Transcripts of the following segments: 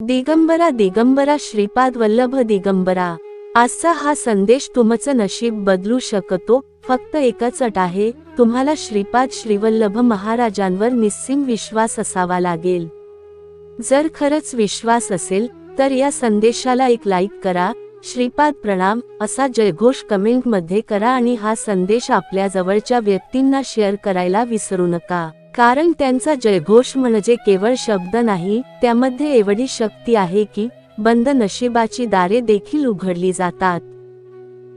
दिगंबरा दिगंबरा श्रीपाद वल्लभ दिगंबरा। आजचा हा संदेश तुमचं नशीब बदलू शकतो। फक्त एकच अट आहे, तुम्हाला श्रीपाद श्रीवल्लभ महाराजांवर निस्सीम विश्वास असावा लागेल। जर खरंच विश्वास असेल तर या संदेशाला एक लाईक करा, श्रीपाद प्रणाम असा जयघोष कमेंट मध्ये करा आणि हा संदेश आपल्या जवळच्या व्यक्तींना शेअर करायला विसरू नका। कारण त्यांचा जयघोष म्हणजे केवळ शब्द नाही, त्यामध्ये एवढी शक्ती आहे की बंद नशिबाची दारे देखील उघडली जातात।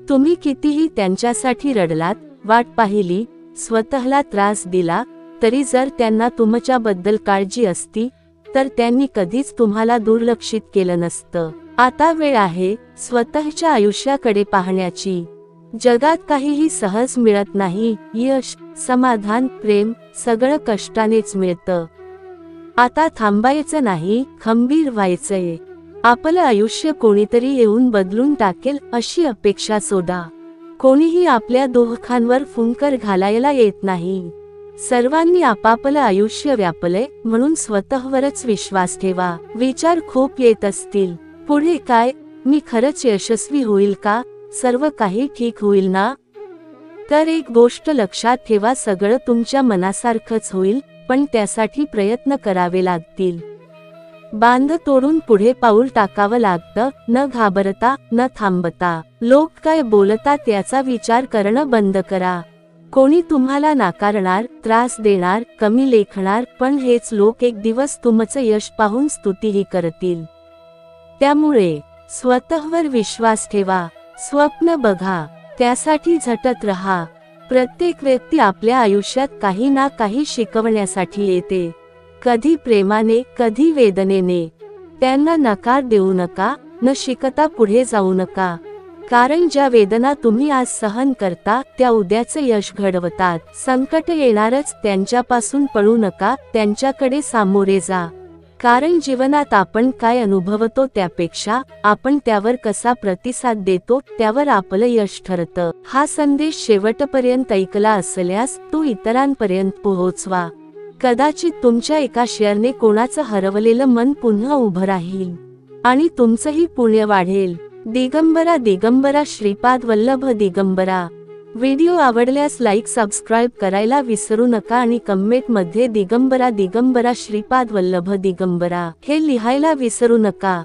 तुम्ही कितीही त्यांच्यासाठी रडलात, वाट पाहिली, स्वतःला त्रास दिला, तरी जर त्यांना तुमच्याबद्दल काळजी असती तर त्यांनी कधीच तुम्हाला दुर्लक्षित केलं नसतं। आता वेळ आहे स्वतःच्या आयुष्याकडे पाहण्याची। जगात काहीही सहज मिळत नाही, यश, समाधान, प्रेम सगळं कष्टानेच मिळतं। आता थांबायचं नाही, खंबीर व्हायचंय। आपलं आयुष्य कोणीतरी येऊन बदलून टाकेल अशी अपेक्षा सोडा। कोणीही आपल्या दुःखांवर फुंकर घालायला येत नाही। सर्वांनी आपापलं आयुष्य व्यापलंय म्हणून स्वतःवरच विश्वास ठेवा। विचार खूप येत असतील, पुढे काय, मी खरंच यशस्वी होईल का, सर्व काही ठीक होईल ना? तर एक गोष्ट लक्षात ठेवा, सगळं तुमच्या मनासारखंच होईल, पण त्यासाठी प्रयत्न करावे लागतील। बांध तोडून पुढे पाऊल टाकावं लागतं, न घाबरता, न थांबता। लोक काय बोलतात याचा विचार करणं बंद करा। कोणी तुम्हाला नाकारणार, त्रास देणार, कमी लेखणार, पण हेच लोक एक दिवस तुमचं यश पाहून स्तुतीही करतील। त्यामुळे स्वतःवर विश्वास ठेवा, स्वप्न बघा, त्यासाठी झटत रहा। प्रत्येक व्यक्ती आपल्या आयुष्यात काही ना काही शिकवण्यासाठी येते, कधी प्रेमाने, कधी वेदनेने। त्यांना नकार देऊ नका, न शिकता पुढे जाऊ नका। कारण ज्या वेदना तुम्ही आज सहन करता त्या उद्याचे यश घडवतात। संकट येणारच, त्यांच्यापासून पळू नका, त्यांच्याकडे सामोरे जा। कारण जीवनात आपण काय अनुभवतो त्यापेक्षा आपण त्यावर कसा प्रतिसाद देतो त्यावर आपलं यश ठरतं। हा संदेश शेवटपर्यंत ऐकला असल्यास तो इतरांपर्यंत पोहोचवा। कदाचित तुमच्या एका शेअरने कोणाचं हरवलेलं मन पुन्हा उभं राहील आणि तुमचंही पुण्य वाढेल। दिगंबरा दिगंबरा श्रीपाद वल्लभ दिगंबरा। व्हिडिओ आवडल्यास लाईक, सबस्क्राईब करायला विसरू नका आणि कमेंट मध्ये दिगंबरा दिगंबरा श्रीपाद वल्लभ दिगंबरा हे लिहायला विसरू नका।